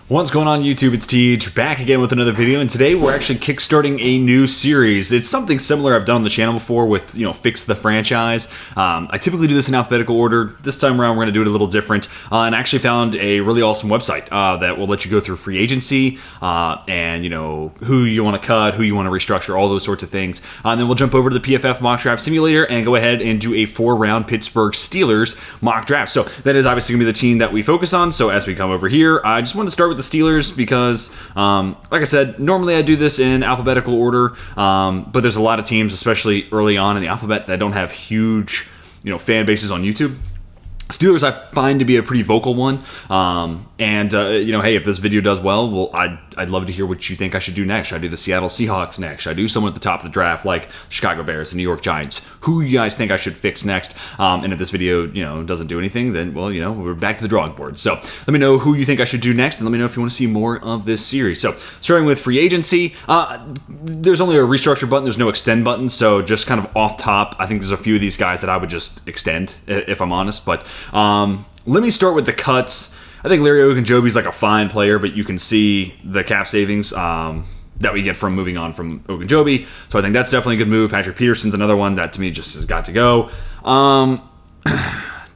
What's going on YouTube? It's Teej, back again with another video, and today we're actually kickstarting a new series. It's something similar I've done on the channel before with, Fix the Franchise. I typically do this in alphabetical order. This time around we're going to do it a little different, and I actually found a really awesome website that will let you go through free agency, and who you want to cut, who you want to restructure, all those sorts of things. And then we'll jump over to the PFF mock draft simulator and go ahead and do a 4-round Pittsburgh Steelers mock draft. So that is obviously going to be the team that we focus on. So as we come over here, I just want to start with the Steelers because, like I said, normally I do this in alphabetical order, but there's a lot of teams, especially early on in the alphabet, that don't have huge, fan bases on YouTube. Steelers I find to be a pretty vocal one, hey, if this video does well, I'd love to hear what you think I should do next. Should I do the Seattle Seahawks next? Should I do someone at the top of the draft like the Chicago Bears, the New York Giants? Who you guys think I should fix next? And if this video, doesn't do anything, then, we're back to the drawing board. So let me know who you think I should do next, and let me know if you want to see more of this series. So starting with free agency, there's only a restructure button. There's no extend button, so just kind of off top, I think there's a few of these guys that I would just extend, if I'm honest, but let me start with the cuts. I think Larry Ogunjobi's like a fine player, but you can see the cap savings that we get from moving on from Ogunjobi. So I think that's definitely a good move. Patrick Peterson's another one that to me just has got to go.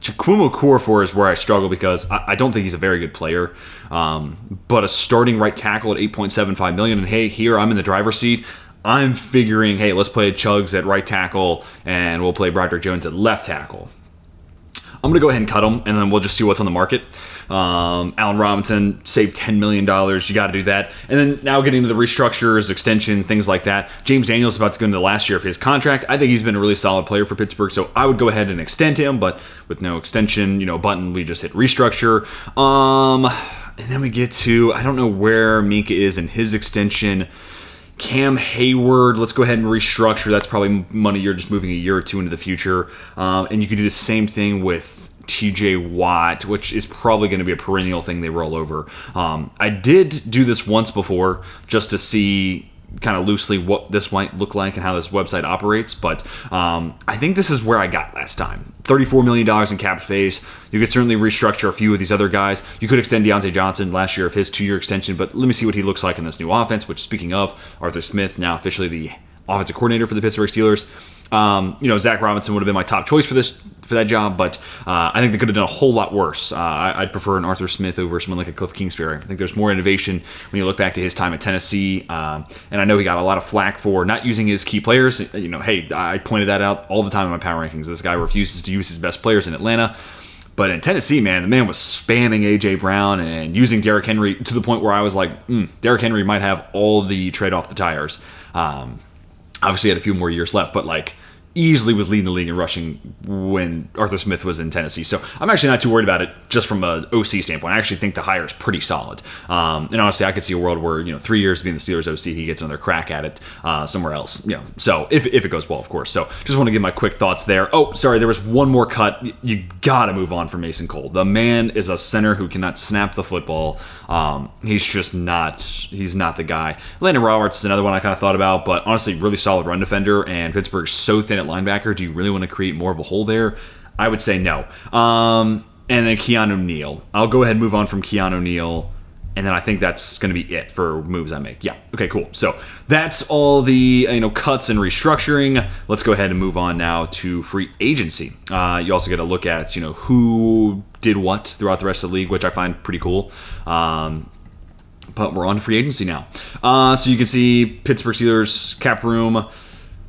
Chukwuma Okorafor is where I struggle because I don't think he's a very good player. But a starting right tackle at $8.75 million, and hey, here I'm in the driver's seat. I'm figuring, hey, let's play Chugs at right tackle, and we'll play Broderick Jones at left tackle. I'm going to go ahead and cut him, and then we'll just see what's on the market. Allen Robinson saved $10 million. You got to do that. And then now getting to the restructures, extension, things like that. James Daniels is about to go into the last year of his contract. I think he's been a really solid player for Pittsburgh, so I would go ahead and extend him, but with no extension, button, we just hit restructure. And then we get to, I don't know where Minka is in his extension. Cam Hayward, let's go ahead and restructure. That's probably money you're just moving a year or two into the future. And you could do the same thing with TJ Watt, which is probably going to be a perennial thing they roll over. I did do this once before just to see kind of loosely what this might look like and how this website operates, but I think this is where I got last time. $34 million in cap space. You could certainly restructure a few of these other guys. You could extend Deontay Johnson last year of his 2-year extension, but let me see what he looks like in this new offense, which, speaking of, Arthur Smith, now officially the offensive coordinator for the Pittsburgh Steelers. Zach Robinson would have been my top choice for that job, but I think they could have done a whole lot worse. I'd prefer an Arthur Smith over someone like a Cliff Kingsbury. I think there's more innovation when you look back to his time at Tennessee, and I know he got a lot of flack for not using his key players. Hey, I pointed that out all the time in my power rankings. This guy refuses to use his best players in Atlanta. But in Tennessee, man, the man was spamming A.J. Brown and using Derrick Henry to the point where I was like, Derrick Henry might have all the tread off the tires. Obviously, he had a few more years left, but easily was leading the league in rushing when Arthur Smith was in Tennessee. So I'm actually not too worried about it just from an OC standpoint. I actually think the hire is pretty solid. And honestly, I could see a world where, 3 years being the Steelers OC, he gets another crack at it somewhere else. So if it goes well, of course. So just want to give my quick thoughts there. Oh, sorry, there was one more cut. You got to move on from Mason Cole. The man is a center who cannot snap the football. He's just not, he's not the guy. Landon Roberts is another one I kind of thought about, but honestly, really solid run defender, and Pittsburgh's so thin at linebacker. Do you really want to create more of a hole there? I would say no. And then Keanu Neal. I'll go ahead and move on from Keanu Neal, and then I think that's going to be it for moves I make. Yeah, okay, cool. So that's all the cuts and restructuring. Let's go ahead and move on now to free agency. You also get a look at who did what throughout the rest of the league, which I find pretty cool. But we're on free agency now. So you can see Pittsburgh Steelers cap room,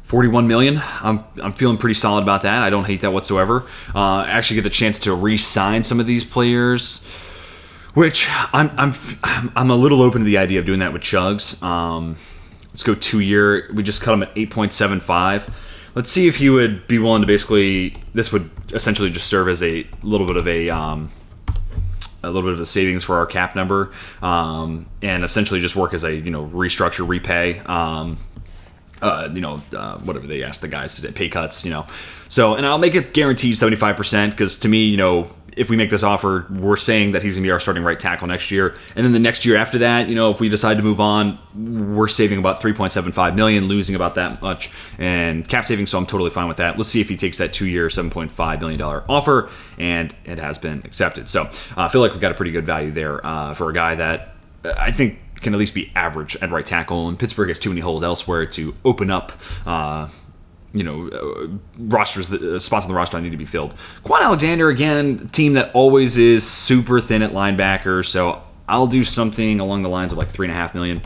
$41 million. I'm feeling pretty solid about that. I don't hate that whatsoever. I actually get the chance to re-sign some of these players, which I'm a little open to the idea of doing that with Chugs. Let's go 2-year. We just cut him at 8.75. Let's see if he would be willing to basically. This would essentially just serve as a little bit of a savings for our cap number, and essentially just work as a restructure, repay. Whatever they ask the guys to do, pay cuts, So, and I'll make it guaranteed 75% because to me, if we make this offer, we're saying that he's going to be our starting right tackle next year. And then the next year after that, if we decide to move on, we're saving about $3.75 million, losing about that much, and cap saving, so I'm totally fine with that. Let's see if he takes that 2-year, $7.5 million offer, and it has been accepted. So I feel like we've got a pretty good value there for a guy that I think can at least be average at right tackle, and Pittsburgh has too many holes elsewhere to open up rosters, spots on the roster that need to be filled. Quan Alexander, again, team that always is super thin at linebacker, so I'll do something along the lines of like $3.5 million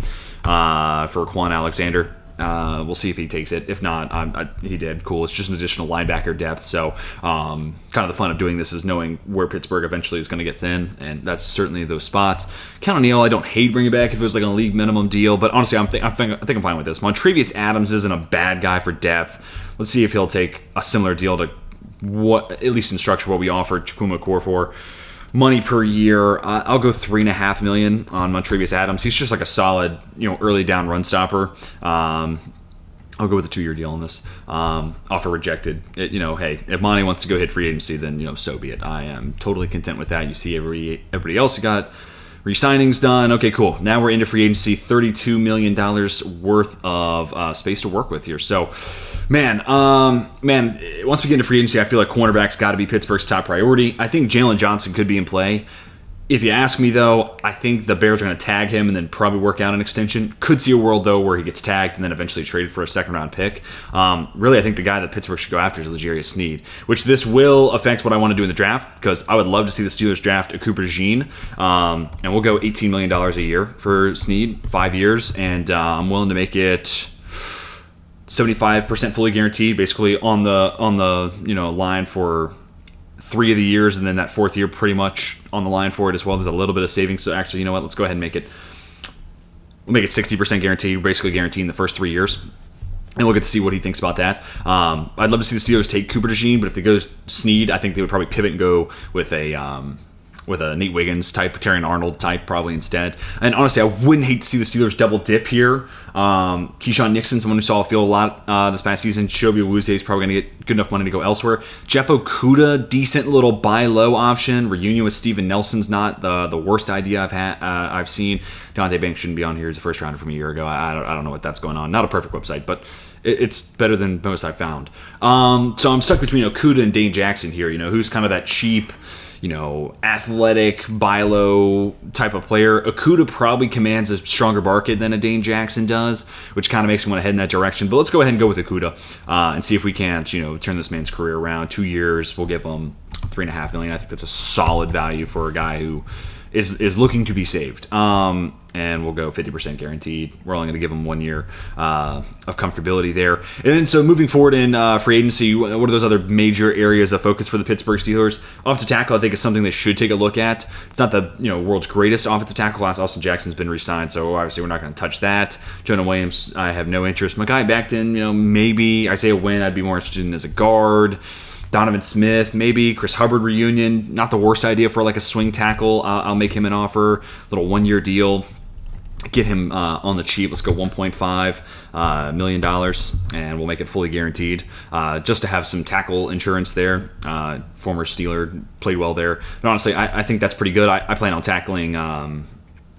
for Quan Alexander. We'll see if he takes it. If not, he did. Cool. It's just an additional linebacker depth. So kind of the fun of doing this is knowing where Pittsburgh eventually is going to get thin, and that's certainly those spots. Count O'Neill, I don't hate bringing back if it was like a league minimum deal, but honestly, I think I'm fine with this. Montrevious Adams isn't a bad guy for depth. Let's see if he'll take a similar deal to what, at least in structure, what we offered Chukuma Core for. Money per year, I'll go $3.5 million on Montrevious Adams. He's just like a solid, early down run stopper. I'll go with a 2-year deal on this. Offer rejected. Hey, if Monty wants to go hit free agency, then so be it. I am totally content with that. You see everybody else who got re-signings done. Okay, cool. Now we're into free agency. $32 million worth of space to work with here. So, man, once we get into free agency, I feel like cornerback's got to be Pittsburgh's top priority. I think Jalen Johnson could be in play. If you ask me, though, I think the Bears are going to tag him and then probably work out an extension. Could see a world, though, where he gets tagged and then eventually traded for a second-round pick. Really, I think the guy that Pittsburgh should go after is L'Jarius Sneed, which this will affect what I want to do in the draft, because I would love to see the Steelers draft a Cooper DeJean, and we'll go $18 million a year for Sneed, 5 years, and I'm willing to make it 75% fully guaranteed, basically on the line for 3 of the years, and then that 4th year pretty much on the line for it as well. There's a little bit of savings, so actually, let's go ahead and make it 60% guaranteed, basically guaranteeing the first 3 years. And we'll get to see what he thinks about that. I'd love to see the Steelers take Cooper DeJean, but if they go Sneed, I think they would probably pivot and go with a Nate Wiggins type, Terrion Arnold type probably instead. And honestly, I wouldn't hate to see the Steelers double dip here. Keyshawn Nixon, someone who saw a field a lot this past season. Shobi Awuzie is probably going to get good enough money to go elsewhere. Jeff Okudah, decent little buy low option. Reunion with Steven Nelson's not the worst idea I've seen. Deonte Banks shouldn't be on here as a first rounder from a year ago. I don't know what that's going on. Not a perfect website, but it's better than most I've found. So I'm stuck between Okudah and Dane Jackson here. Who's kind of that cheap, athletic, buy low type of player. Okudah probably commands a stronger market than a Dane Jackson does, which kind of makes me want to head in that direction. But let's go ahead and go with Okudah and see if we can't, turn this man's career around. 2 years, we'll give him $3.5 million. I think that's a solid value for a guy who is looking to be saved. And we'll go 50% guaranteed. We're only going to give him 1 year of comfortability there. And then, so moving forward in free agency, what are those other major areas of focus for the Pittsburgh Steelers? Offensive tackle, I think, is something they should take a look at. It's not the world's greatest offensive tackle class. Austin Jackson's been re-signed, so obviously we're not going to touch that. Jonah Williams, I have no interest. Mekhi Becton, maybe. Isaiah Wynn, I'd be more interested in as a guard. Donovan Smith, maybe. Chris Hubbard reunion, not the worst idea for like a swing tackle. I'll make him an offer, little 1-year deal. Get him on the cheap. Let's go $1.5 million, and we'll make it fully guaranteed, just to have some tackle insurance there. Former Steeler, played well there. But honestly, I think that's pretty good. I plan on tackling,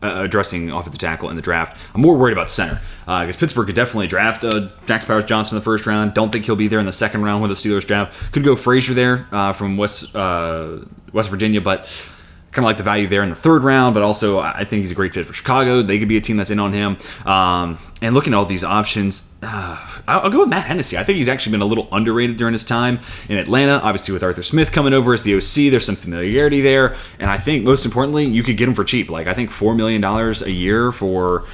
addressing offensive tackle in the draft. I'm more worried about center, because Pittsburgh could definitely draft Jax Powers Johnson in the first round. Don't think he'll be there in the second round with the Steelers draft. Could go Frazier there from West Virginia, but kind of like the value there in the third round, but also I think he's a great fit for Chicago. They could be a team that's in on him. And looking at all these options, I'll go with Matt Hennessy. I think he's actually been a little underrated during his time in Atlanta. Obviously, with Arthur Smith coming over as the OC, there's some familiarity there. And I think, most importantly, you could get him for cheap. Like, I think $4 million a year for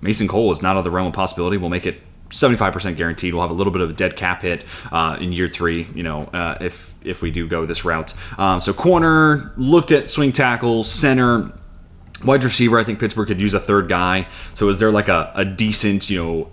Mason Cole is not out of the realm of possibility. We'll make it 75% guaranteed. We'll have a little bit of a dead cap hit in year 3, if we do go this route. So corner, looked at swing tackle, center, wide receiver. I think Pittsburgh could use a third guy. So is there like a decent,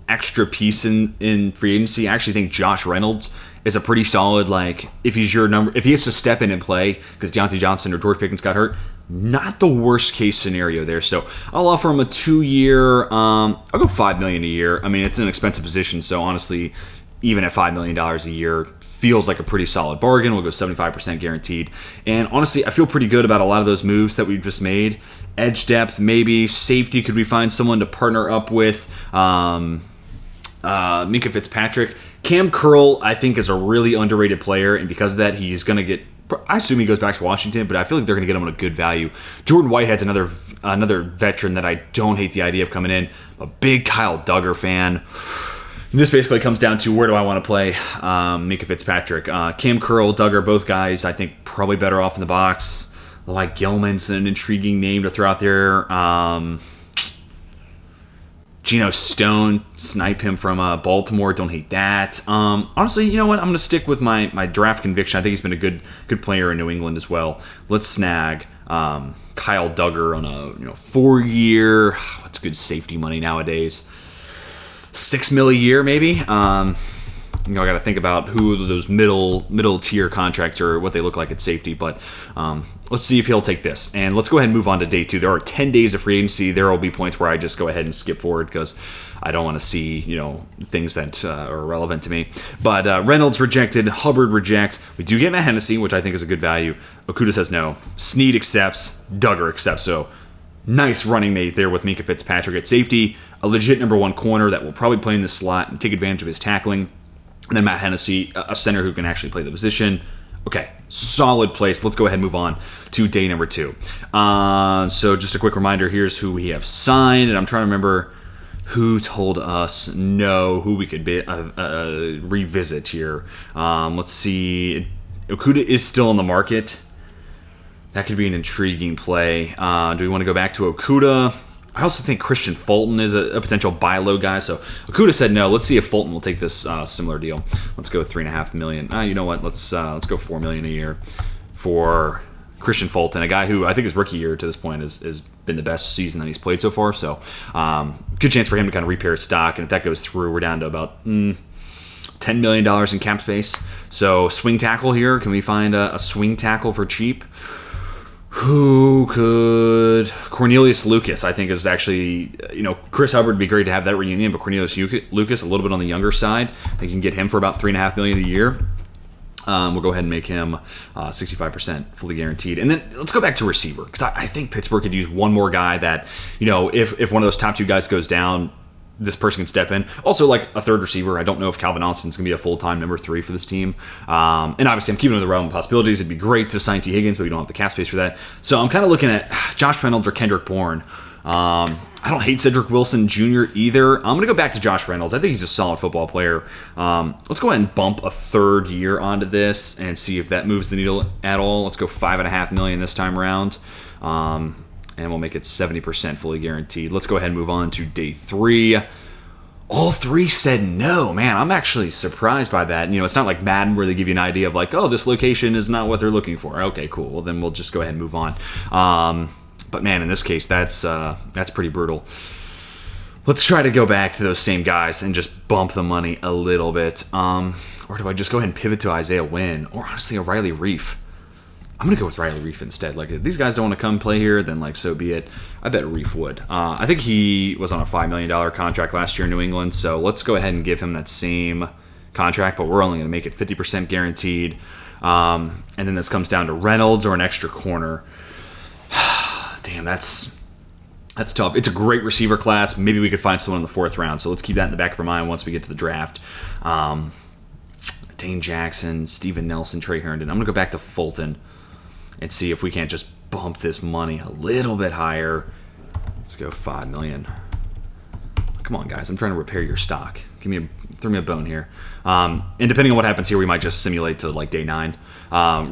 extra piece in free agency? I actually think Josh Reynolds is a pretty solid, like, if he's your number, if he has to step in and play because Deontay Johnson or George Pickens got hurt, not the worst case scenario there. So I'll offer him a 2-year, I'll go $5 million a year. I mean, it's an expensive position, so honestly, even at $5 million a year, feels like a pretty solid bargain. We'll go 75% guaranteed. And honestly, I feel pretty good about a lot of those moves that we've just made. Edge depth, maybe. Safety, could we find someone to partner up with? Minka Fitzpatrick. Cam Curl, I think, is a really underrated player, and because of that, he's going to get... I assume he goes back to Washington, but I feel like they're going to get him on a good value. Jordan Whitehead's another veteran that I don't hate the idea of coming in. I'm a big Kyle Duggar fan. And this basically comes down to, where do I want to play Minka Fitzpatrick? Cam Curl, Duggar, both guys, I think, probably better off in the box. I like Gilman's an intriguing name to throw out there. Geno Stone, snipe him from Baltimore. Don't hate that. Honestly, you know what? I'm going to stick with my draft conviction. I think he's been a good player in New England as well. Let's snag Kyle Duggar on a 4-year. What's good safety money nowadays? $6 million a year, maybe. I got to think about who those middle tier contracts are, what they look like at safety. But let's see if he'll take this. And let's go ahead and move on to day 2. There are 10 days of free agency. There will be points where I just go ahead and skip forward because I don't want to see things that are relevant to me. But Reynolds rejected, Hubbard rejects. We do get Matt Hennessy, which I think is a good value. Okudah says no. Snead accepts. Duggar accepts. So nice running mate there with Minka Fitzpatrick at safety. A legit number 1 corner that will probably play in the slot and take advantage of his tackling. And then Matt Hennessy, a center who can actually play the position. Okay, solid place. Let's go ahead and move on to day number 2. So just a quick reminder, here's who we have signed. And I'm trying to remember who told us no, who we could revisit here. Let's see. Okudah is still on the market. That could be an intriguing play. Do we want to go back to Okudah? I also think Christian Fulton is a potential buy low guy. So Okudah said no. Let's see if Fulton will take this similar deal. Let's go $3.5 million. You know what? Let's go $4 million a year for Christian Fulton, a guy who I think his rookie year to this point has been the best season that he's played so far. So good chance for him to kind of repair his stock. And if that goes through, we're down to about $10 million in cap space. So swing tackle here. Can we find a swing tackle for cheap? Who could... Cornelius Lucas, I think, is actually... Chris Hubbard would be great to have that reunion, but Cornelius Lucas, a little bit on the younger side. I think you can get him for about $3.5 million a year. We'll go ahead and make him 65% fully guaranteed. And then let's go back to receiver, because I think Pittsburgh could use one more guy that, if one of those top 2 guys goes down, this person can step in. Also, like a third receiver. I don't know if Calvin Austin's going to be a full-time number 3 for this team. And obviously, I'm keeping with the realm of possibilities. It'd be great to sign T. Higgins, but we don't have the cap space for that. So I'm kind of looking at Josh Reynolds or Kendrick Bourne. I don't hate Cedric Wilson Jr. either. I'm going to go back to Josh Reynolds. I think he's a solid football player. Let's go ahead and bump a 3rd year onto this and see if that moves the needle at all. Let's go $5.5 million this time around. And we'll make it 70% fully guaranteed. Let's go ahead and move on to day 3. All 3 said no. Man, I'm actually surprised by that. It's not like Madden where they give you an idea of like, oh, this location is not what they're looking for. Okay, cool. Well, then we'll just go ahead and move on. But man, in this case, that's pretty brutal. Let's try to go back to those same guys and just bump the money a little bit. Or do I just go ahead and pivot to Isaiah Wynn? Or honestly, a Riley Reif? I'm going to go with Riley Reif instead. Like, if these guys don't want to come play here, then, like, so be it. I bet Reif would. I think he was on a $5 million contract last year in New England, so let's go ahead and give him that same contract, but we're only going to make it 50% guaranteed. And then this comes down to Reynolds or an extra corner. Damn, that's tough. It's a great receiver class. Maybe we could find someone in the 4th round, so let's keep that in the back of our mind once we get to the draft. Dane Jackson, Steven Nelson, Trey Herndon. I'm going to go back to Fulton and see if we can't just bump this money a little bit higher. Let's go $5 million. Come on, guys. I'm trying to repair your stock. Throw me a bone here. And depending on what happens here, we might just simulate to like day 9.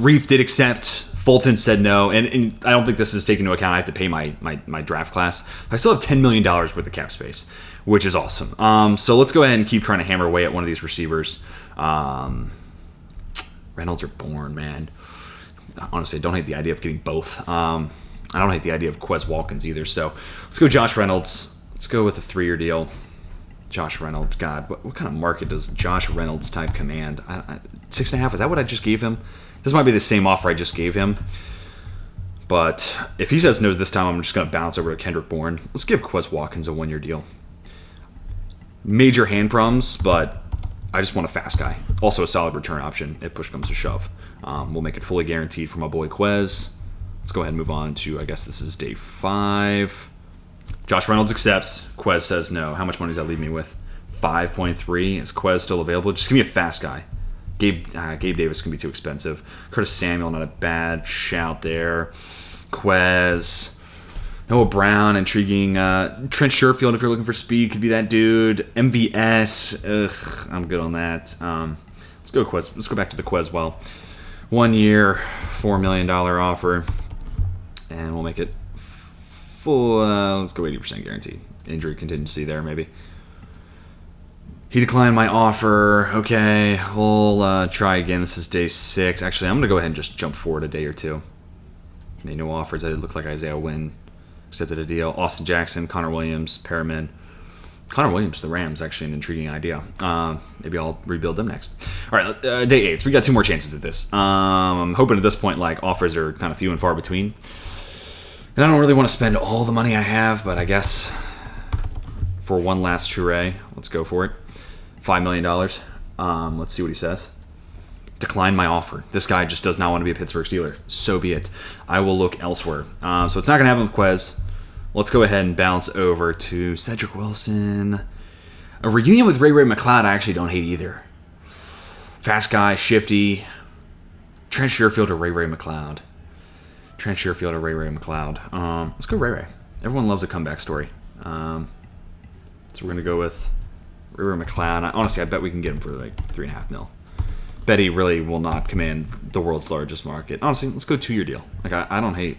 Reif did accept. Fulton said no. And I don't think this is taken into account. I have to pay my draft class. I still have $10 million worth of cap space, which is awesome. So let's go ahead and keep trying to hammer away at one of these receivers. Reynolds or Bourne, man. Honestly, I don't hate the idea of getting both. I don't hate the idea of Quez Watkins either. So let's go Josh Reynolds. Let's go with a 3-year deal. Josh Reynolds. God, what kind of market does Josh Reynolds type command? 6.5. Is that what I just gave him? This might be the same offer I just gave him. But if he says no this time, I'm just going to bounce over to Kendrick Bourne. Let's give Quez Watkins a 1-year deal. Major hand problems, but I just want a fast guy. Also a solid return option if push comes to shove. We'll make it fully guaranteed for my boy Quez. Let's go ahead and move on to, I guess this is day 5. Josh Reynolds accepts. Quez says no. How much money does that leave me with? 5.3. Is Quez still available? Just give me a fast guy. Gabe Davis can be too expensive. Curtis Samuel, not a bad shout there. Quez. Noah Brown, intriguing. Trent Sherfield, if you're looking for speed, could be that dude. MVS. Ugh, I'm good on that. Let's go Quez. Let's go back to the Quez well. 1 year, $4 million offer. And we'll make it full. Let's go 80% guaranteed. Injury contingency there, maybe. He declined my offer. Okay, we'll try again. This is day 6. Actually, I'm going to go ahead and just jump forward a day or two. Made no offers. It looked like Isaiah Wynn accepted a deal. Austin Jackson, Connor Williams, Perriman. Connor Williams, the Rams, actually an intriguing idea. Maybe I'll rebuild them next. All right, day 8. We got 2 more chances at this. I'm hoping at this point, like, offers are kind of few and far between. And I don't really want to spend all the money I have, but I guess for one last hooray, let's go for it. $5 million. Let's see what he says. Decline my offer. This guy just does not want to be a Pittsburgh Steeler. So be it. I will look elsewhere. So it's not going to happen with Quez. Let's go ahead and bounce over to Cedric Wilson. A reunion with Ray McLeod I actually don't hate either. Fast guy, shifty. Trent Sherfield or Ray McLeod. Trent Sherfield or Ray McLeod. Let's go Ray. Everyone loves a comeback story. So we're going to go with Ray McLeod. Honestly, I bet we can get him for like $3.5 million. Bet he really will not command the world's largest market. Honestly, let's go 2-year deal. Like I don't hate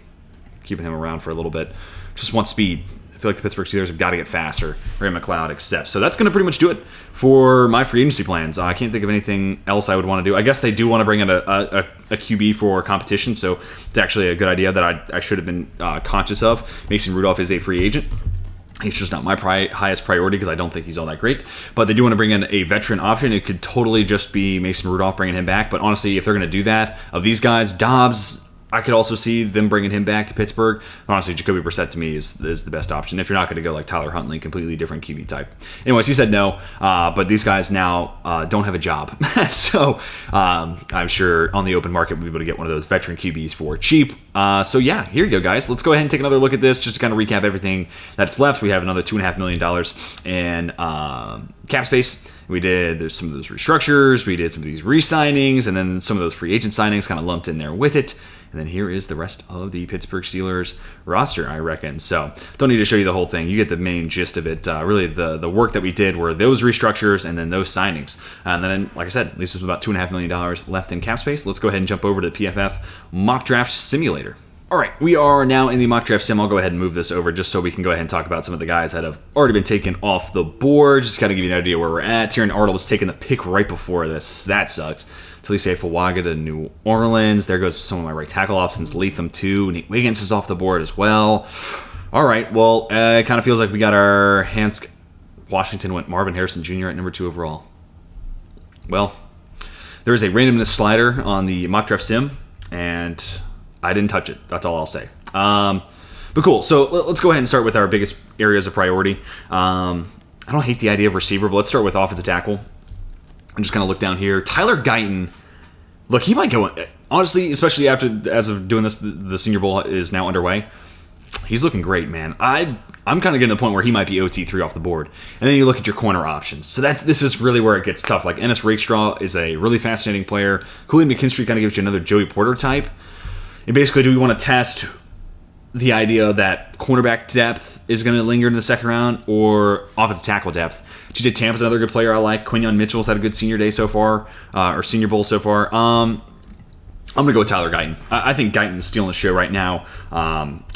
keeping him around for a little bit. Just want speed. I feel like the Pittsburgh Steelers have got to get faster. Ray McLeod accepts. So that's going to pretty much do it for my free agency plans. I can't think of anything else I would want to do. I guess they do want to bring in a QB for competition, so it's actually a good idea that I should have been conscious of. Mason Rudolph is a free agent. He's just not my highest priority because I don't think he's all that great. But they do want to bring in a veteran option. It could totally just be Mason Rudolph bringing him back. But honestly, if they're going to do that, of these guys, Dobbs, I could also see them bringing him back to Pittsburgh. Honestly, Jacoby Brissett to me is the best option. If you're not going to go like Tyler Huntley, completely different QB type. Anyways, he said no, but these guys now don't have a job. So I'm sure on the open market we'll be able to get one of those veteran QBs for cheap. So yeah, here you go, guys. Let's go ahead and take another look at this just to kind of recap everything that's left. We have another $2.5 million in cap space. There's some of those restructures, we did some of these re-signings, and then some of those free agent signings kind of lumped in there with it. And then here is the rest of the Pittsburgh Steelers roster, I reckon. So don't need to show you the whole thing. You get the main gist of it. Really, the work that we did were those restructures and then those signings. And then, like I said, leaves us with about $2.5 million left in cap space. Let's go ahead and jump over to the PFF Mock Draft Simulator. All right, we are now in the mock draft sim. I'll go ahead and move this over just so we can go ahead and talk about some of the guys that have already been taken off the board. Just kind of give you an idea where we're at. Tyron Arnold was taking the pick right before this. That sucks. Talise Fuaga to New Orleans. There goes some of my right tackle options. Latham too. Nate Wiggins is off the board as well. All right, well, it kind of feels like we got our hands. Washington went Marvin Harrison Jr. at number 2 overall. Well, there is a randomness slider on the mock draft sim, and I didn't touch it. That's all I'll say. But cool. So let's go ahead and start with our biggest areas of priority. I don't hate the idea of receiver, but let's start with offensive tackle. I'm just going to look down here. Tyler Guyton. Look, he might go. Honestly, especially as of doing this, the Senior Bowl is now underway. He's looking great, man. I'm kind of getting to the point where he might be OT3 off the board. And then you look at your corner options. So this is really where it gets tough. Like Ennis Rakestraw is a really fascinating player. Cooley McKinstry kind of gives you another Joey Porter type. And basically, do we want to test the idea that cornerback depth is going to linger in the second round or offensive tackle depth? TJ Tampa's another good player I like. Quinyon Mitchell's had a good senior day so far, or Senior Bowl so far. I'm going to go with Tyler Guyton. I think Guyton's stealing the show right now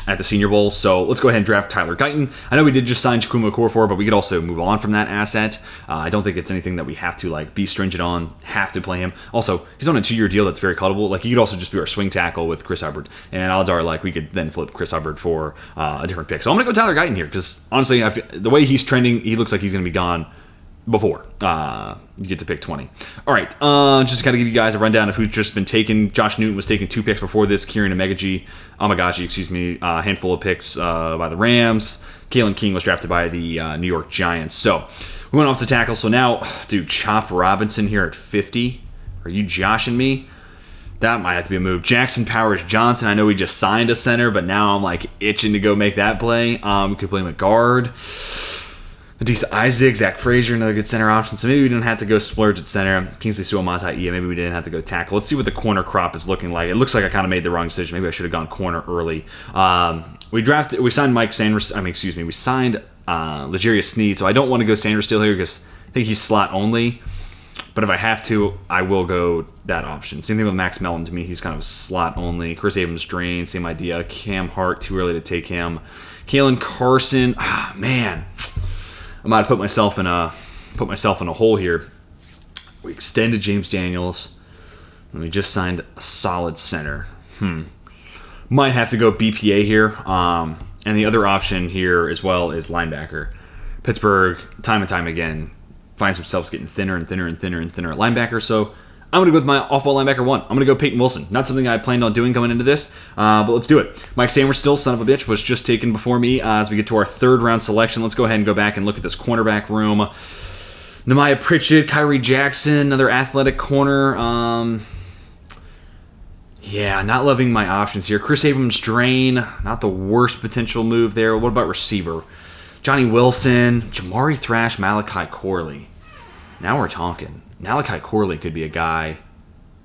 at the Senior Bowl. So let's go ahead and draft Tyler Guyton. I know we did just sign Chukuma Okorafor, but we could also move on from that asset. I don't think it's anything that we have to be stringent on, have to play him. Also, he's on a 2-year deal that's very cuttable. Like, he could also just be our swing tackle with Chris Hubbard. And odds are, we could then flip Chris Hubbard for a different pick. So I'm going to go Tyler Guyton here because, honestly, the way he's trending, he looks like he's going to be gone before you get to pick 20. All right, just got to give you guys a rundown of who's just been taken. Josh Newton was taken 2 picks before this. Kieran Amagaji, a handful of picks by the Rams. Kalen King was drafted by the New York Giants. So We went off to tackle, so now, dude, Chop Robinson here at 50. Are you joshing me? That might have to be a move. Jackson Powers Johnson. I know we just signed a center, but now I'm like itching to go make that play. We could play him at guard. Adisa Isaac, Zach Frazier, another good center option. So maybe we didn't have to go splurge at center. Kingsley Suamata, yeah, maybe we didn't have to go tackle. Let's see what the corner crop is looking like. It looks like I kind of made the wrong decision. Maybe I should have gone corner early. We signed Mike Sanders. We signed L'Jarius Sneed. So I don't want to go Sanders still here because I think he's slot only. But if I have to, I will go that option. Same thing with Max Melton. To me, he's kind of slot only. Chris Abrams-Drain, same idea. Cam Hart, too early to take him. Kalen Carson, man, I might have put myself in a hole here. We extended James Daniels, and we just signed a solid center. Might have to go BPA here. And the other option here as well is linebacker. Pittsburgh, time and time again, finds themselves getting thinner and thinner and thinner and thinner at linebacker. So I'm going to go with my off-ball linebacker 1. I'm going to go Peyton Wilson. Not something I planned on doing coming into this, but let's do it. Mike Sainristil, son of a bitch, was just taken before me. As we get to our third round selection, let's go ahead and go back and look at this cornerback room. Nehemiah Pritchett, Kyrie Jackson, another athletic corner. Yeah, not loving my options here. Chris Abrams-Drain, not the worst potential move there. What about receiver? Johnny Wilson, Jamari Thrash, Malachi Corley. Now we're talking. Malachi Corley could be a guy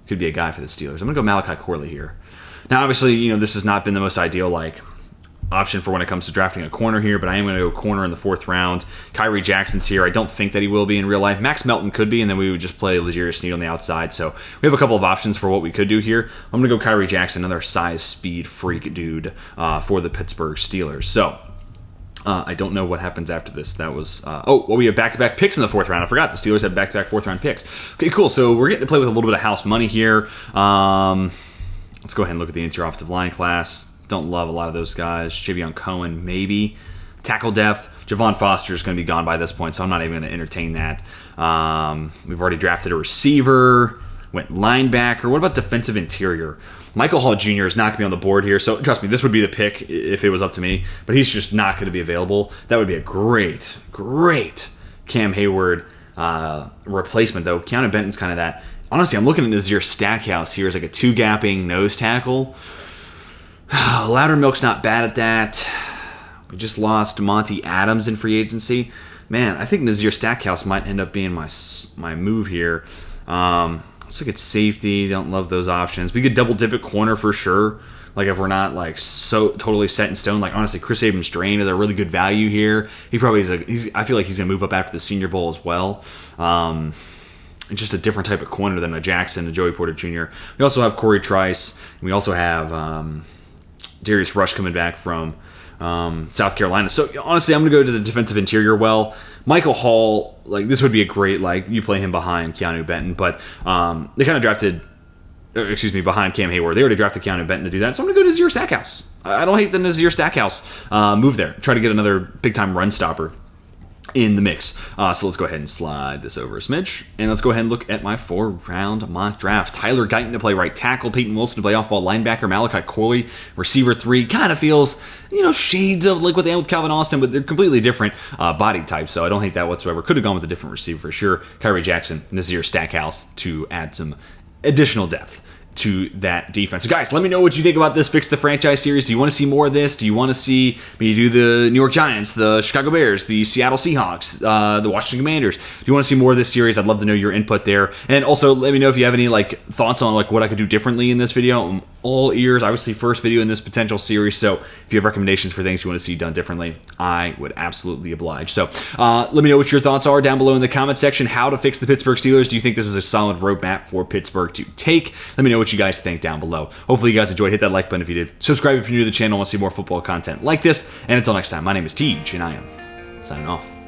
for the Steelers. I'm going to go Malachi Corley here. Now, obviously, this has not been the most ideal option for when it comes to drafting a corner here, but I am going to go corner in the 4th round. Kyrie Jackson's here. I don't think that he will be in real life. Max Melton could be, and then we would just play L'Jarius Sneed on the outside. So we have a couple of options for what we could do here. I'm going to go Kyrie Jackson, another size, speed, freak dude for the Pittsburgh Steelers. So I don't know what happens after this. That was we have back-to-back picks in the 4th round. I forgot the Steelers have back-to-back 4th round picks. Okay, cool. So we're getting to play with a little bit of house money here. Let's go ahead and look at the interior offensive line class. Don't love a lot of those guys. Javion Cohen, maybe. Tackle depth. Javon Foster is going to be gone by this point, so I'm not even going to entertain that. We've already drafted a receiver. Went linebacker. What about defensive interior? Michael Hall Jr. is not going to be on the board here, so trust me, this would be the pick if it was up to me, but he's just not going to be available. That would be a great Cam Hayward replacement, though. Keanu Benton's kind of that. Honestly, I'm looking at Nazir Stackhouse here as like a 2-gapping nose tackle. Loudermilk's not bad at that. We just lost Monty Adams in free agency. Man, I think Nazir Stackhouse might end up being my move here. Let's look at safety. Don't love those options. We could double dip at corner for sure. If we're not so totally set in stone. Honestly, Chris Abrams-Drain is a really good value here. He probably is. I feel like he's gonna move up after the Senior Bowl as well. Just a different type of corner than a Jackson, a Joey Porter Jr. We also have Corey Trice. And we also have Darius Rush coming back from South Carolina. So honestly, I'm gonna go to the defensive interior. Michael Hall, this would be a great, you play him behind Keanu Benton, but they kind of drafted, behind Cam Hayward. They already drafted Keanu Benton to do that, so I'm going to go to Nazir Stackhouse. I don't hate the Nazir Stackhouse move there. Try to get another big-time run stopper in the mix. So let's go ahead and slide this over a smidge, and let's go ahead and look at my 4-round mock draft. Tyler Guyton to play right tackle, Peyton Wilson to play off-ball linebacker, Malachi Corley, receiver 3. Kind of feels, shades of what they had with Calvin Austin, but they're completely different body types, so I don't hate that whatsoever. Could have gone with a different receiver for sure. Kyrie Jackson, Nazir Stackhouse to add some additional depth to that defense. So guys, let me know what you think about this Fix the Franchise series. Do you want to see more of this? Do you want to see me do the New York Giants, the Chicago Bears, the Seattle Seahawks, the Washington Commanders? Do you want to see more of this series? I'd love to know your input there. And also let me know if you have any thoughts on what I could do differently in this video. I'm all ears. Obviously, first video in this potential series. So if you have recommendations for things you want to see done differently, I would absolutely oblige. So let me know what your thoughts are down below in the comment section. How to fix the Pittsburgh Steelers. Do you think this is a solid roadmap for Pittsburgh to take? Let me know what you guys think down below. Hopefully you guys enjoyed. Hit that like button if you did. Subscribe if you're new to the channel and want to see more football content like this. And until next time, my name is Tej, and I am signing off.